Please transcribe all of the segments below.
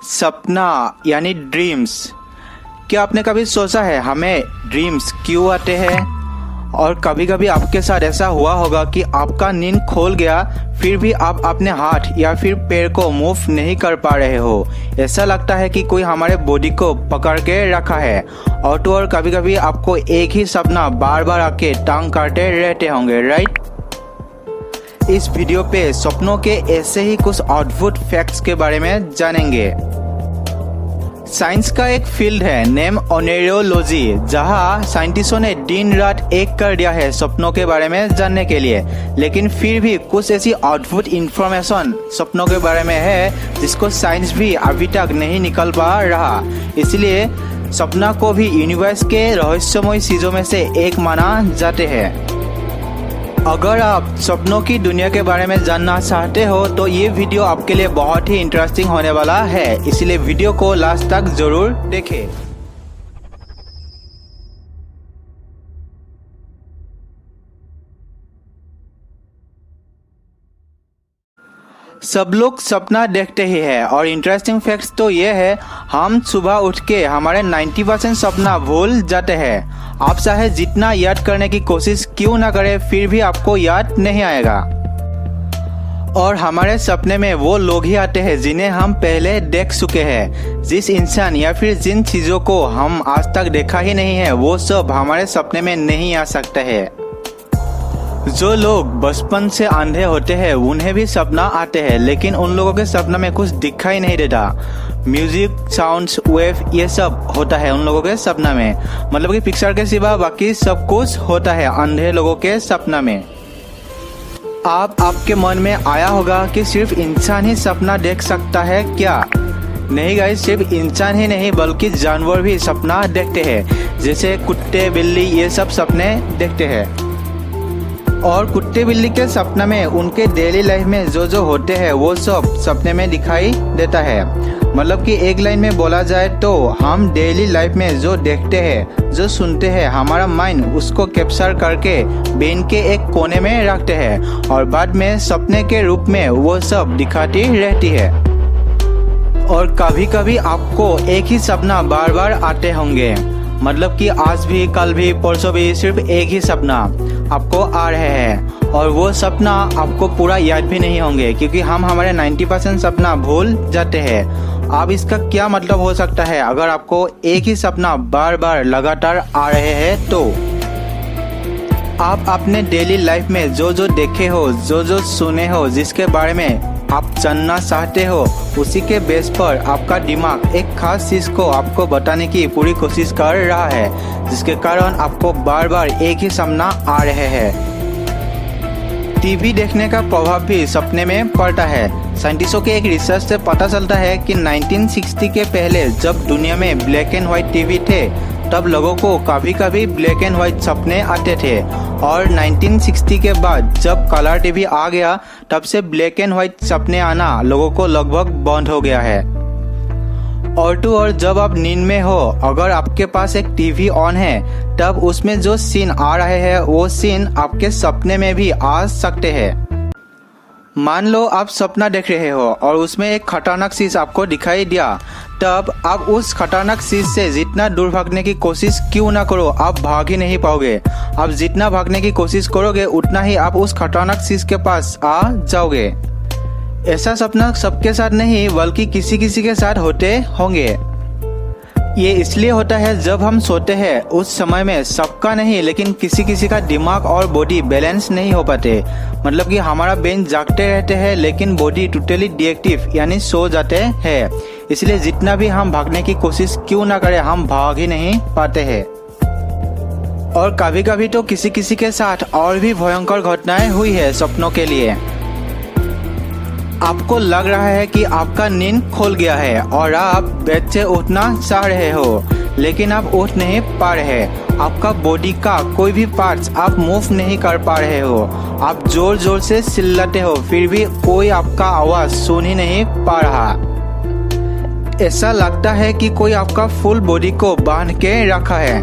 सपना यानी ड्रीम्स। क्या आपने कभी सोचा है हमें ड्रीम्स क्यों आते हैं? और कभी कभी आपके साथ ऐसा हुआ होगा कि आपका नींद खोल गया, फिर भी आप अपने हाथ या फिर पैर को मूव नहीं कर पा रहे हो। ऐसा लगता है कि कोई हमारे बॉडी को पकड़ के रखा है। और तो और कभी कभी आपको एक ही सपना बार बार आके टांग काटते रहते होंगे, राइट? इस वीडियो पे सपनों के ऐसे ही कुछ अद्भुत फैक्ट्स के बारे में जानेंगे। साइंस का एक फील्ड है नेम ओनेरोलॉजी, जहां साइंटिस्टों ने दिन रात एक कर दिया है सपनों के बारे में जानने के लिए। लेकिन फिर भी कुछ ऐसी अद्भुत इंफॉर्मेशन सपनों के बारे में है जिसको साइंस भी अभी तक नहीं निकल पा रहा। इसलिए सपना को भी यूनिवर्स के रहस्यमय चीजों में से एक माना जाते हैं। अगर आप सपनों की दुनिया के बारे में जानना चाहते हो तो ये वीडियो आपके लिए बहुत ही इंटरेस्टिंग होने वाला है, इसलिए वीडियो को लास्ट तक जरूर देखें। सब लोग सपना देखते ही है और इंटरेस्टिंग फैक्ट्स तो ये है, हम सुबह उठ के हमारे 90% सपना भूल जाते हैं। आप चाहे जितना याद करने की कोशिश क्यों ना करें, फिर भी आपको याद नहीं आएगा। और हमारे सपने में वो लोग ही आते हैं जिन्हें हम पहले देख चुके हैं। जिस इंसान या फिर जिन चीजों को हम आज तक देखा ही नहीं है, वो सब हमारे सपने में नहीं आ सकते हैं। जो लोग बचपन से अंधे होते हैं उन्हें भी सपना आते हैं, लेकिन उन लोगों के सपना में कुछ दिखाई नहीं देता। म्यूजिक, साउंड्स, वेव, ये सब होता है उन लोगों के सपना में। मतलब कि पिक्चर के सिवा बाकी सब कुछ होता है अंधे लोगों के सपना में। आपके मन में आया होगा कि सिर्फ इंसान ही सपना देख सकता है क्या? नहीं गाइस, सिर्फ इंसान ही नहीं बल्कि जानवर भी सपना देखते हैं। जैसे कुत्ते, बिल्ली, ये सब सपने देखते हैं। और कुत्ते बिल्ली के सपना में उनके डेली लाइफ में जो होते हैं वो सब सपने में दिखाई देता है। मतलब कि एक लाइन में बोला जाए तो हम डेली लाइफ में जो देखते हैं, जो सुनते हैं, हमारा माइंड उसको कैप्चर करके ब्रेन के एक कोने में रखते हैं और बाद में सपने के रूप में वो सब दिखाती रहती है। और कभी कभी आपको एक ही सपना बार बार आते होंगे। मतलब कि आज भी, कल भी, परसों भी सिर्फ एक ही सपना आपको आ रहे हैं और वो सपना आपको पूरा याद भी नहीं होंगे, क्योंकि हम हमारे 90% सपना भूल जाते हैं। अब इसका क्या मतलब हो सकता है अगर आपको एक ही सपना बार बार लगातार आ रहे हैं? तो आप अपने डेली लाइफ में जो देखे हो, जो सुने हो, जिसके बारे में आप जानना चाहते हो, उसी के बेस पर आपका दिमाग एक खास चीज को आपको बताने की पूरी कोशिश कर रहा है, जिसके कारण आपको बार बार एक ही सपना आ रहे हैं। टीवी देखने का प्रभाव भी सपने में पड़ता है। साइंटिस्टों के एक रिसर्च से पता चलता है कि 1960 के पहले जब दुनिया में ब्लैक एंड व्हाइट टीवी थे, तब लोगों को कभी कभी ब्लैक एंड व्हाइट सपने आते थे। और 1960 के बाद जब कलर टीवी आ गया, तब से ब्लैक एंड व्हाइट सपने आना लोगों को लगभग बंद हो गया है। और तो और जब आप नींद में हो, अगर आपके पास एक टीवी ऑन है, तब उसमें जो सीन आ रहे हैं वो सीन आपके सपने में भी आ सकते हैं। मान लो आप सपना देख रहे हो और उसमें एक खतरनाक चीज आपको दिखाई दिया, तब आप उस खतरनाक चीज से जितना दूर भागने की कोशिश क्यों ना करो, आप भाग ही नहीं पाओगे। आप जितना भागने की कोशिश करोगे उतना ही आप उस खतरनाक चीज के पास आ जाओगे। ऐसा सपना सबके साथ नहीं बल्कि किसी किसी के साथ होते होंगे। ये इसलिए होता है जब हम सोते हैं उस समय में सबका नहीं लेकिन किसी किसी का दिमाग और बॉडी बैलेंस नहीं हो पाते। मतलब कि हमारा ब्रेन जागते रहते हैं लेकिन बॉडी टोटली डिएक्टिव यानी सो जाते हैं। इसलिए जितना भी हम भागने की कोशिश क्यों ना करें, हम भाग ही नहीं पाते हैं। और कभी कभी तो किसी किसी के साथ और भी भयंकर घटनाएं हुई है सपनों के लिए। आपको लग रहा है कि आपका नींद खुल गया है और आप बेड से उठना चाह रहे हो, लेकिन आप उठ नहीं पा रहे। आपका बॉडी का कोई भी पार्ट्स आप मूव नहीं कर पा रहे हो। आप जोर जोर से चिल्लाते हो, फिर भी कोई आपका आवाज सुन ही नहीं पा रहा। ऐसा लगता है कि कोई आपका फुल बॉडी को बांध के रखा है।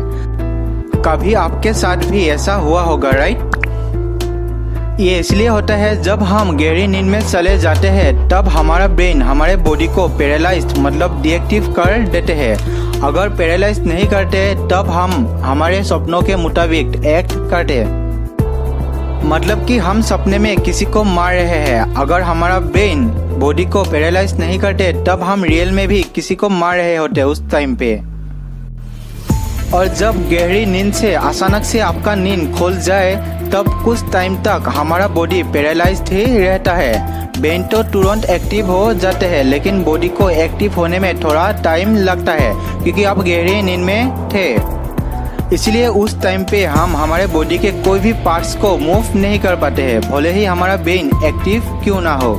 कभी आपके साथ भी ऐसा हुआ होगा, राइट? ये इसलिए होता है जब हम गहरी नींद में चले जाते हैं तब हमारा ब्रेन हमारे बॉडी को पैरालाइज्ड मतलब डीएक्टिव कर देते हैं। अगर पैरालाइज नहीं करते तब हम हमारे सपनों के मुताबिक एक्ट करते, मतलब कि हम सपने में किसी को मार रहे हैं। अगर हमारा ब्रेन बॉडी को पैरालाइज नहीं करते तब हम रियल में भी किसी को मार रहे होते उस टाइम पे। और जब गहरी नींद से अचानक से आपका नींद खुल जाए तब कुछ टाइम तक हमारा बॉडी पैरालाइज्ड ही रहता है। ब्रेन तो तुरंत एक्टिव हो जाते हैं लेकिन बॉडी को एक्टिव होने में थोड़ा टाइम लगता है क्योंकि आप गहरी नींद में थे। इसलिए उस टाइम पे हम हमारे बॉडी के कोई भी पार्ट्स को मूव नहीं कर पाते हैं, भले ही हमारा ब्रेन एक्टिव क्यों ना हो।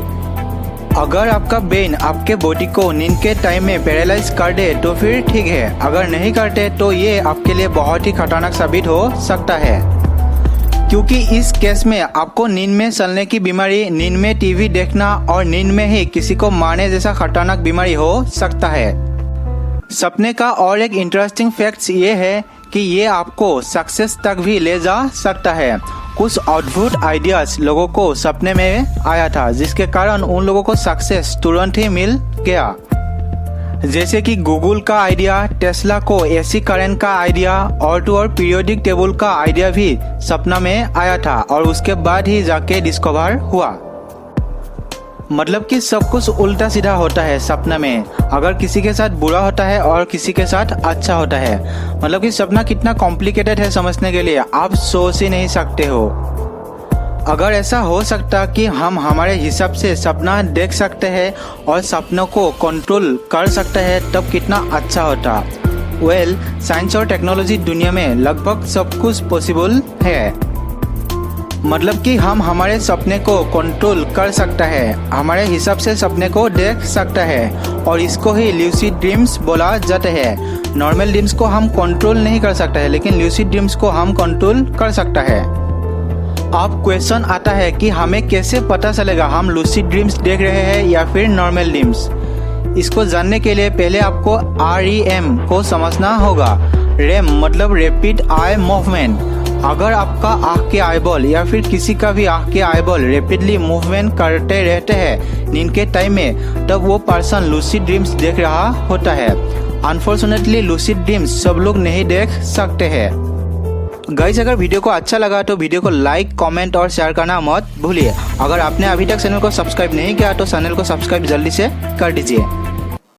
अगर आपका ब्रेन आपके बॉडी को नींद के टाइम में पैरालाइज कर दे तो फिर ठीक है, अगर नहीं करते तो ये आपके लिए बहुत ही खतरनाक साबित हो सकता है, क्योंकि इस केस में आपको नींद में चलने की बीमारी, नींद में टीवी देखना और नींद में ही किसी को मारने जैसा खतरनाक बीमारी हो सकता है। सपने का और एक इंटरेस्टिंग फैक्ट ये है कि ये आपको सक्सेस तक भी ले जा सकता है। कुछ अद्भुत आइडियाज लोगों को सपने में आया था जिसके कारण उन लोगों को सक्सेस तुरंत ही मिल गया, जैसे कि गूगल का आइडिया, टेस्ला को एसी करंट का आइडिया और पीरियोडिक टेबल का आइडिया भी सपना में आया था और उसके बाद ही जाके डिस्कवर हुआ। मतलब कि सब कुछ उल्टा सीधा होता है सपना में। अगर किसी के साथ बुरा होता है और किसी के साथ अच्छा होता है, मतलब कि सपना कितना कॉम्प्लिकेटेड है समझने के लिए आप सोच ही नहीं सकते हो। अगर ऐसा हो सकता कि हम हमारे हिसाब से सपना देख सकते हैं और सपनों को कंट्रोल कर सकते हैं तब कितना अच्छा होता। वेल, साइंस और टेक्नोलॉजी दुनिया में लगभग सब कुछ पॉसिबल है। मतलब कि हम हमारे सपने को कंट्रोल कर सकता है, हमारे हिसाब से सपने को देख सकता है और इसको ही ल्यूसिड ड्रीम्स बोला जाता है। नॉर्मल ड्रीम्स को हम कंट्रोल नहीं कर सकता है लेकिन ल्यूसिड ड्रीम्स को हम कंट्रोल कर सकता है। अब क्वेश्चन आता है कि हमें कैसे पता चलेगा हम लूसिड ड्रीम्स देख रहे हैं या फिर नॉर्मल ड्रीम्स। इसको जानने के लिए पहले आपको REM को समझना होगा। REM मतलब रैपिड आई मूवमेंट। अगर आपका आँख के आईबॉल या फिर किसी का भी आँख के आईबॉल रैपिडली मूवमेंट करते रहते हैं नींद के टाइम में, तब वो पर्सन लूसिड ड्रीम्स देख रहा होता है। अनफॉर्चुनेटली लूसिड ड्रीम्स सब लोग नहीं देख सकते हैं। गाइस, अगर वीडियो को अच्छा लगा तो वीडियो को लाइक, कमेंट और शेयर करना मत भूलिए। अगर आपने अभी तक चैनल को सब्सक्राइब नहीं किया तो चैनल को सब्सक्राइब जल्दी से कर दीजिए।